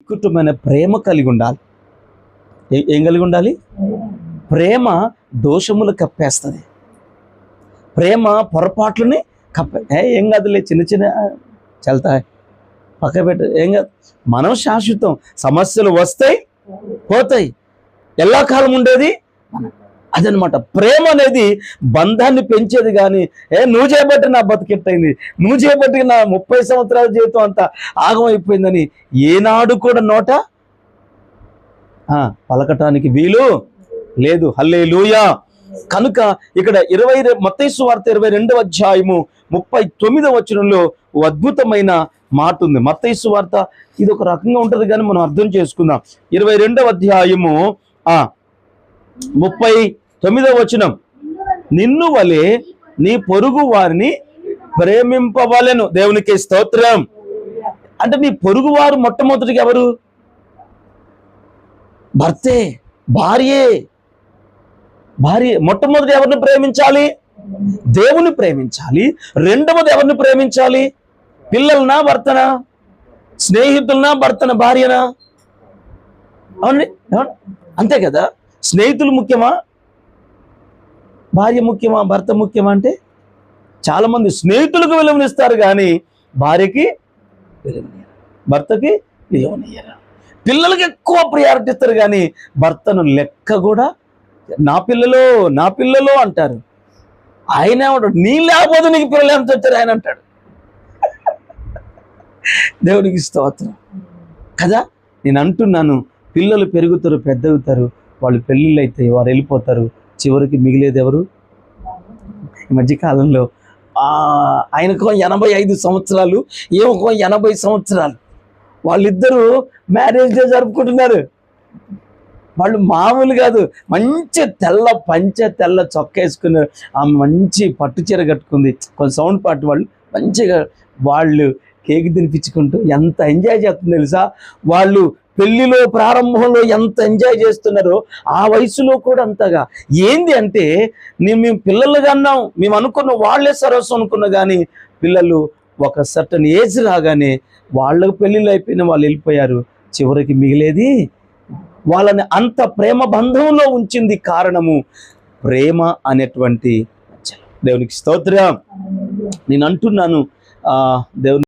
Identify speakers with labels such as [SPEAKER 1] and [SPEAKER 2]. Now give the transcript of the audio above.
[SPEAKER 1] మిక్కుటమైన ప్రేమ కలిగి ఉండాలి. ఏం కలిగి ఉండాలి? ప్రేమ దోషములు కప్పేస్తుంది. ప్రేమ పొరపాట్లని ఏం కాదులే, చిన్న చిన్న చల్తాయి, పక్క పెట్ట, ఏం కాదు. మనం శాశ్వతం. సమస్యలు వస్తాయి, పోతాయి. ఎలా కాలం ఉండేది అదనమాట. ప్రేమ అనేది బంధాన్ని పెంచేది. కానీ నువ్వు చేయబట్టి నా బతికెట్టయింది, నువ్వు చేయబట్టి నా 30 సంవత్సరాల జీవితం అంతా ఆగమైపోయిందని ఏనాడు కూడా నోట పలకటానికి వీలు లేదు. హల్లెలూయా. కనుక ఇక్కడ మత్తయి సువార్త 22వ అధ్యాయము 39వ వచనంలో అద్భుతమైన మాట ఉంది. మత్తయి సువార్త ఇది ఒక రకంగా ఉంటుంది, కానీ మనం అర్థం చేసుకుందాం. 22వ అధ్యాయము 39వ వచనం, నిన్ను వలె నీ పొరుగు వారిని ప్రేమింపవలెను. దేవునికి స్తోత్రం. అంటే నీ పొరుగు వారు మొట్టమొదటిగా ఎవరు? భర్తే, భార్యే. భార్య మొట్టమొదటి ఎవరిని ప్రేమించాలి? దేవుని ప్రేమించాలి. రెండవది ఎవరిని ప్రేమించాలి? పిల్లలనా, భర్తనా, స్నేహితులనా, భర్తన, భార్యనా? అవునండి, అంతే కదా. స్నేహితులు ముఖ్యమా, భార్య ముఖ్యమా, భర్త ముఖ్యమా? అంటే చాలామంది స్నేహితులకు విలువనిస్తారు కానీ భార్యకి విలువనియ్యరు, భర్తకి విలువనియ్యరు. పిల్లలకి ఎక్కువ ప్రియారిటీ ఇస్తారు కానీ భర్తను లెక్క కూడా, నా పిల్లలు అంటారు. ఆయన ఏమంటాడు? నీ లేకపోతే నీకు పిల్లలు ఎంత వచ్చారు ఆయన అంటాడు. దేవునికి స్తోత్రం కదా. నేను అంటున్నాను, పిల్లలు పెరుగుతారు, పెద్దవుతారు, వాళ్ళు పెళ్ళిళ్ళు అవుతాయి, వారు వెళ్ళిపోతారు, చివరికి మిగిలేది ఎవరు? ఈ మధ్యకాలంలో ఆయనకో 85 సంవత్సరాలు, ఏమో 80 సంవత్సరాలు, వాళ్ళిద్దరూ మ్యారేజ్ డే జరుపుకుంటున్నారు. వాళ్ళు మామూలు కాదు, మంచి తెల్ల పంచె, తెల్ల చొక్కా వేసుకున్నారు, ఆమె మంచి పట్టు చీర కట్టుకుంది, కొంచెం సౌండ్ పార్టీ వాళ్ళు మంచిగా, వాళ్ళు కేక్ తినిపించుకుంటూ ఎంత ఎంజాయ్ చేస్తుంది తెలుసా. వాళ్ళు పెళ్లిలో ప్రారంభంలో ఎంత ఎంజాయ్ చేస్తున్నారో ఆ వయసులో కూడా అంతగా. ఏంది అంటే మేము పిల్లలుగా అన్నాం, మేము అనుకున్న వాళ్ళే సరస్సు అనుకున్నా, కానీ పిల్లలు ఒక సర్టన్ ఏజ్ రాగానే వాళ్ళకు పెళ్ళిళ్ళు అయిపోయిన వాళ్ళు వెళ్ళిపోయారు, చివరికి మిగిలేది వాళ్ళని అంత ప్రేమ బంధంలో ఉంచింది. కారణము ప్రేమ అనేటువంటి. దేవునికి స్తోత్రం. నేను అంటున్నాను, దేవుని